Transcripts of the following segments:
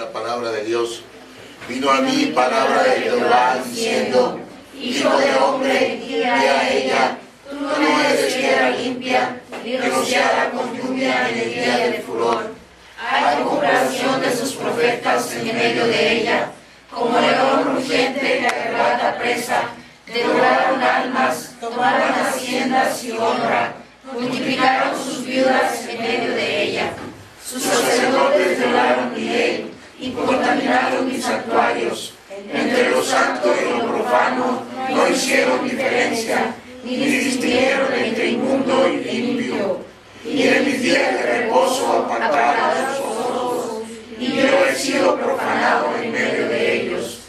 la palabra de Dios. Vino a mí palabra de Jehová diciendo: Hijo de hombre, dile a ella, tú no eres tierra limpia, ni rociada con lluvia en el día del furor. Hay comparación de sus profetas en medio de ella, como león rugiente que arrebata presa. Devoraron almas, tomaron haciendas y honra, multiplicaron sus viudas en medio de ella. Sus sacerdotes violaron mi ley y contaminaron mis santuarios. Entre lo santo y lo profano no hicieron diferencia, ni distinguieron entre inmundo y limpio. Y en mis días de reposo apartaron sus ojos, y yo he sido profanado en medio de ellos.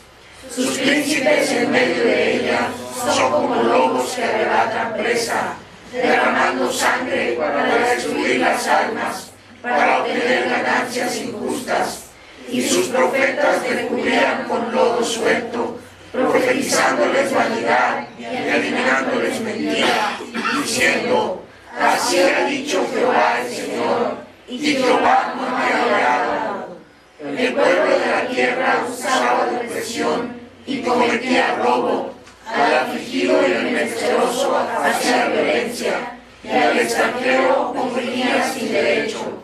Sus príncipes en medio de ella son como lobos que arrebatan presa, derramando sangre para destruir las almas, para obtener ganancias injustas. Y sus profetas te cubrían con lodo suelto, profetizándoles vanidad y adivinándoles mentira, diciendo: así ha dicho Jehová el Señor, y Jehová no me ha hablado. El pueblo de la tierra usaba de opresión y cometía robo, al afligido y al menesteroso hacía violencia, y al extranjero oprimía sin derecho.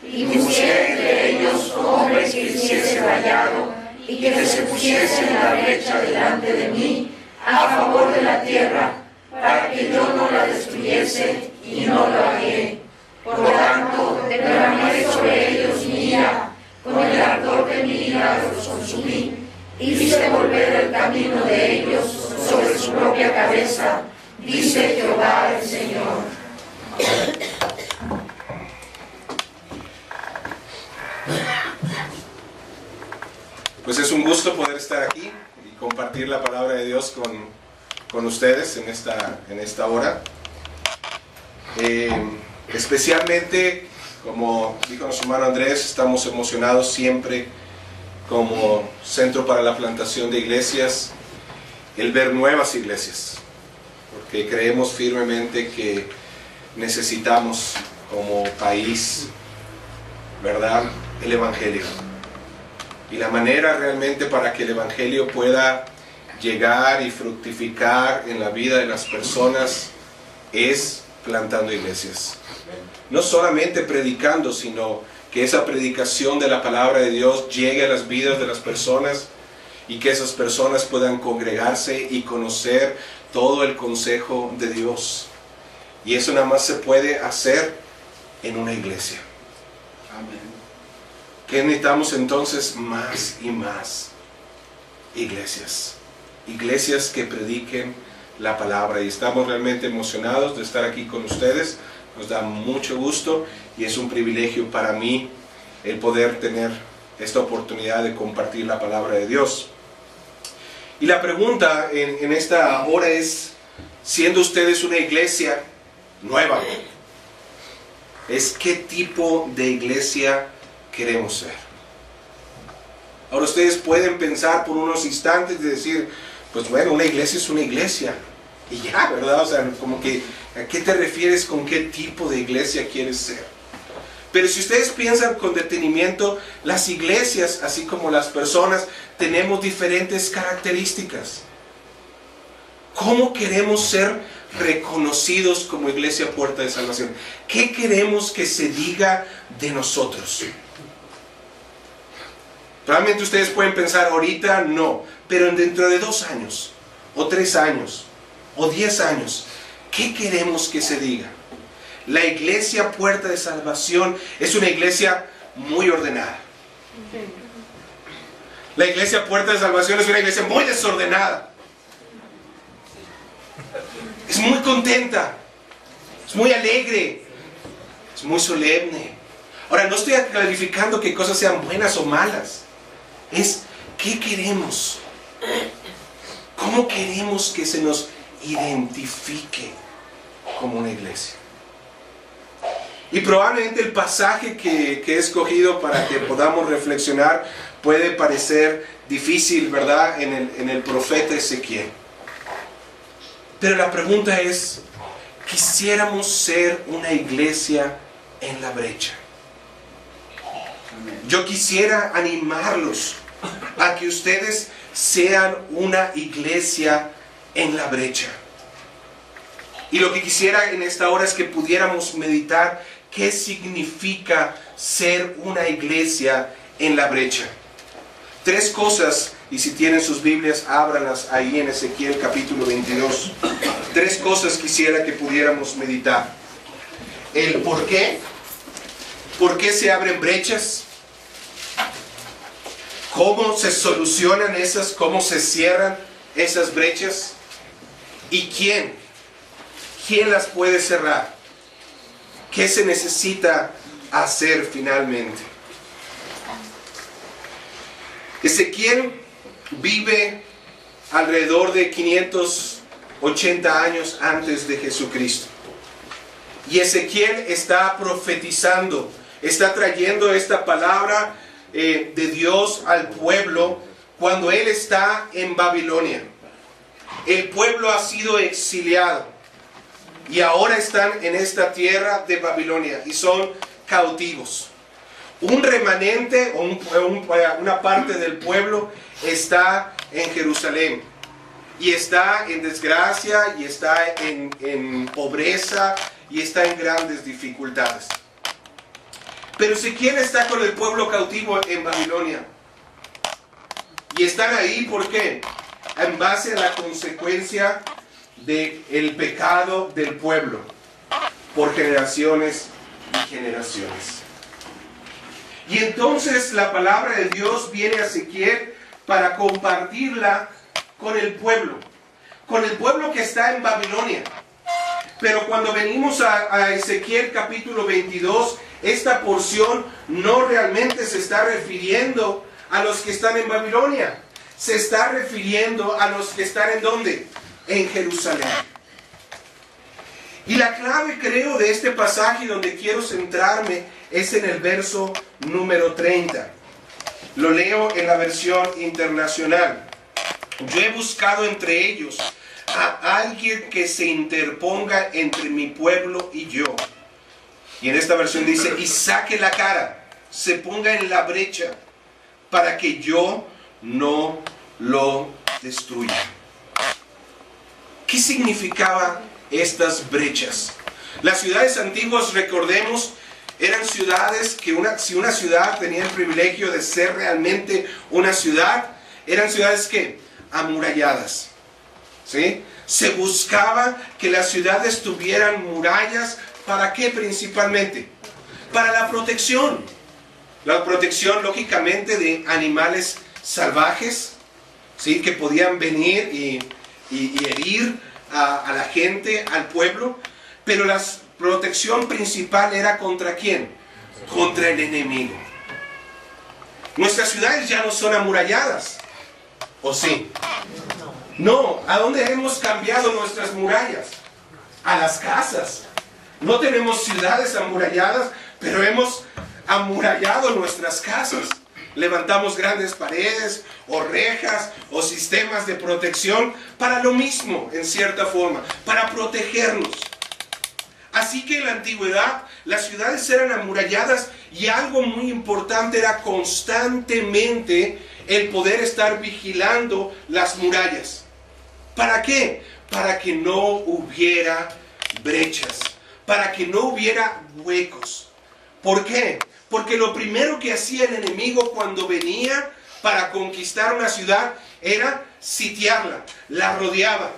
Y busqué entre ellos hombres que hiciese vallado, y que se pusiesen en la brecha delante de mí, a favor de la tierra, para que yo no la destruyese, y no lo hallé. Por lo tanto, derramé sobre ellos mi ira, con el ardor de mi ira los consumí, hice volver el camino de ellos sobre su propia cabeza, dice Jehová el Señor. Pues es un gusto poder estar aquí y compartir la palabra de Dios con ustedes en esta hora. Especialmente, como dijo nuestro hermano Andrés, estamos emocionados siempre como Centro para la Plantación de Iglesias, el ver nuevas iglesias, porque creemos firmemente que necesitamos como país, ¿verdad?, el Evangelio. Y la manera realmente para que el Evangelio pueda llegar y fructificar en la vida de las personas es plantando iglesias. No solamente predicando, sino que esa predicación de la palabra de Dios llegue a las vidas de las personas y que esas personas puedan congregarse y conocer todo el consejo de Dios. Y eso nada más se puede hacer en una iglesia. Amén. ¿Qué necesitamos entonces? Más y más iglesias. Iglesias que prediquen la palabra. Y estamos realmente emocionados de estar aquí con ustedes. Nos da mucho gusto y es un privilegio para mí el poder tener esta oportunidad de compartir la palabra de Dios. Y la pregunta en esta hora es, siendo ustedes una iglesia nueva, es ¿qué tipo de iglesia queremos ser? Ahora ustedes pueden pensar por unos instantes de decir, pues bueno, una iglesia es una iglesia y ya, ¿verdad? O sea, como que, ¿a qué te refieres con qué tipo de iglesia quieres ser? Pero si ustedes piensan con detenimiento, las iglesias, así como las personas, tenemos diferentes características. ¿Cómo queremos ser reconocidos como Iglesia Puerta de Salvación? ¿Qué queremos que se diga de nosotros? Probablemente ustedes pueden pensar, ahorita no, pero dentro de 2 años, o 3 años, o 10 años, ¿qué queremos que se diga? La Iglesia Puerta de Salvación es una iglesia muy ordenada. La Iglesia Puerta de Salvación es una iglesia muy desordenada. Es muy contenta, es muy alegre, es muy solemne. Ahora, no estoy clarificando que cosas sean buenas o malas. Es, ¿qué queremos? ¿Cómo queremos que se nos identifique como una iglesia? Y probablemente el pasaje que he escogido para que podamos reflexionar puede parecer difícil, ¿verdad? En el profeta Ezequiel. Pero la pregunta es, ¿quisiéramos ser una iglesia en la brecha? Yo quisiera animarlos a que ustedes sean una iglesia en la brecha. Y lo que quisiera en esta hora es que pudiéramos meditar qué significa ser una iglesia en la brecha. 3 cosas, y si tienen sus Biblias, ábranlas ahí en Ezequiel capítulo 22. 3 cosas quisiera que pudiéramos meditar. El por qué se abren brechas, cómo se solucionan cómo se cierran esas brechas, y quién las puede cerrar, qué se necesita hacer finalmente. Ezequiel vive alrededor de 580 años antes de Jesucristo. Y Ezequiel está profetizando, está trayendo esta palabra de Dios al pueblo cuando él está en Babilonia. El pueblo ha sido exiliado y ahora están en esta tierra de Babilonia y son cautivos. Un remanente o una parte del pueblo está en Jerusalén y está en desgracia y está en pobreza y está en grandes dificultades. Pero Ezequiel está con el pueblo cautivo en Babilonia. Y están ahí, ¿por qué? En base a la consecuencia del pecado del pueblo por generaciones y generaciones. Y entonces la palabra de Dios viene a Ezequiel para compartirla con el pueblo que está en Babilonia. Pero cuando venimos a Ezequiel capítulo 22, esta porción no realmente se está refiriendo a los que están en Babilonia. Se está refiriendo a los que están ¿en dónde? En Jerusalén. Y la clave, creo, de este pasaje donde quiero centrarme es en el verso número 30. Lo leo en la versión internacional. Yo he buscado entre ellos a alguien que se interponga entre mi pueblo y yo. Y en esta versión dice, y saque la cara, se ponga en la brecha, para que yo no lo destruya. ¿Qué significaban estas brechas? Las ciudades antiguas, recordemos, eran ciudades que si una ciudad tenía el privilegio de ser realmente una ciudad, eran ciudades que amuralladas. ¿Sí? Se buscaba que las ciudades tuvieran murallas. ¿Para qué principalmente? Para la protección. La protección, lógicamente, de animales salvajes, ¿sí? Que podían venir y herir a la gente, al pueblo. Pero la protección principal era ¿contra quién? Contra el enemigo. Nuestras ciudades ya no son amuralladas. ¿O sí? No. ¿A dónde hemos cambiado nuestras murallas? A las casas. No tenemos ciudades amuralladas, pero hemos amurallado nuestras casas. Levantamos grandes paredes o rejas o sistemas de protección para lo mismo, en cierta forma, para protegernos. Así que en la antigüedad las ciudades eran amuralladas y algo muy importante era constantemente el poder estar vigilando las murallas. ¿Para qué? Para que no hubiera brechas, para que no hubiera huecos. ¿Por qué? Porque lo primero que hacía el enemigo cuando venía para conquistar una ciudad era sitiarla, la rodeaba.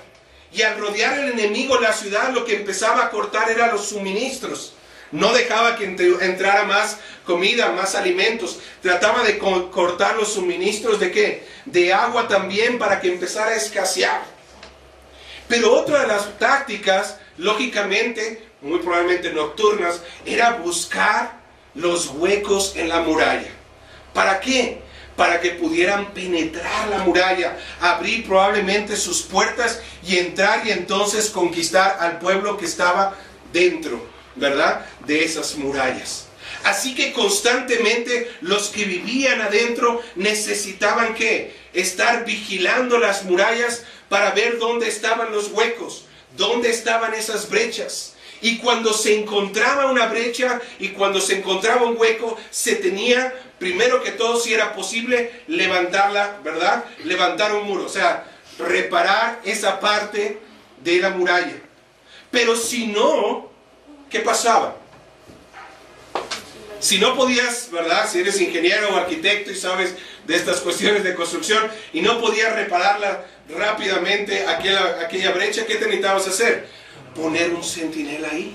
Y al rodear el enemigo la ciudad, lo que empezaba a cortar eran los suministros. No dejaba que entrara más comida, más alimentos. Trataba de cortar los suministros ¿de qué? De agua también, para que empezara a escasear. Pero otra de las tácticas, lógicamente, muy probablemente nocturnas, era buscar los huecos en la muralla. ¿Para qué? Para que pudieran penetrar la muralla, abrir probablemente sus puertas y entrar y entonces conquistar al pueblo que estaba dentro, ¿verdad?, de esas murallas. Así que constantemente los que vivían adentro necesitaban ¿qué? Estar vigilando las murallas para ver dónde estaban los huecos, dónde estaban esas brechas. Y cuando se encontraba una brecha y cuando se encontraba un hueco, se tenía, primero que todo, si era posible, levantarla, ¿verdad? Levantar un muro, o sea, reparar esa parte de la muralla. Pero si no, ¿qué pasaba? Si no podías, ¿verdad? Si eres ingeniero o arquitecto y sabes de estas cuestiones de construcción y no podías repararla rápidamente, aquella brecha, ¿qué te necesitabas hacer? Poner un centinela ahí.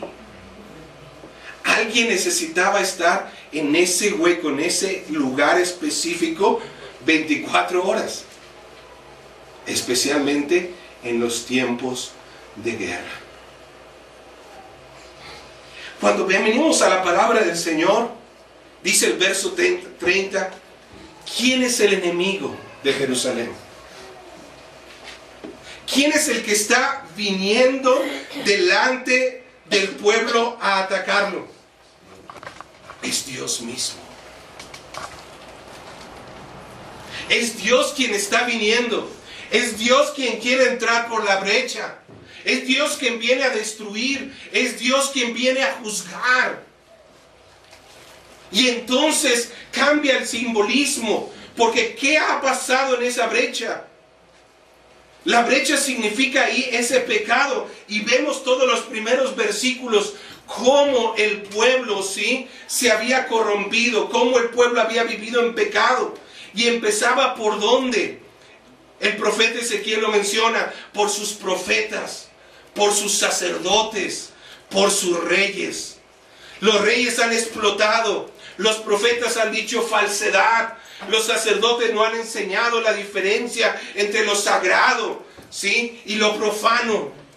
Alguien necesitaba estar en ese hueco, en ese lugar específico, 24 horas. Especialmente en los tiempos de guerra. Cuando venimos a la palabra del Señor, dice el verso 30, ¿quién es el enemigo de Jerusalén? ¿Quién es el que está viniendo delante del pueblo a atacarlo? Es Dios mismo. Es Dios quien está viniendo. Es Dios quien quiere entrar por la brecha. Es Dios quien viene a destruir. Es Dios quien viene a juzgar. Y entonces cambia el simbolismo. Porque ¿qué ha pasado en esa brecha? La brecha significa ahí ese pecado. Y vemos todos los primeros versículos cómo el pueblo, ¿sí?, se había corrompido. Cómo el pueblo había vivido en pecado. Y empezaba por ¿dónde? El profeta Ezequiel lo menciona. Por sus profetas, por sus sacerdotes, por sus reyes. Los reyes han explotado. Los profetas han dicho falsedad. Los sacerdotes no han enseñado la diferencia entre lo sagrado, ¿sí?, y lo profano.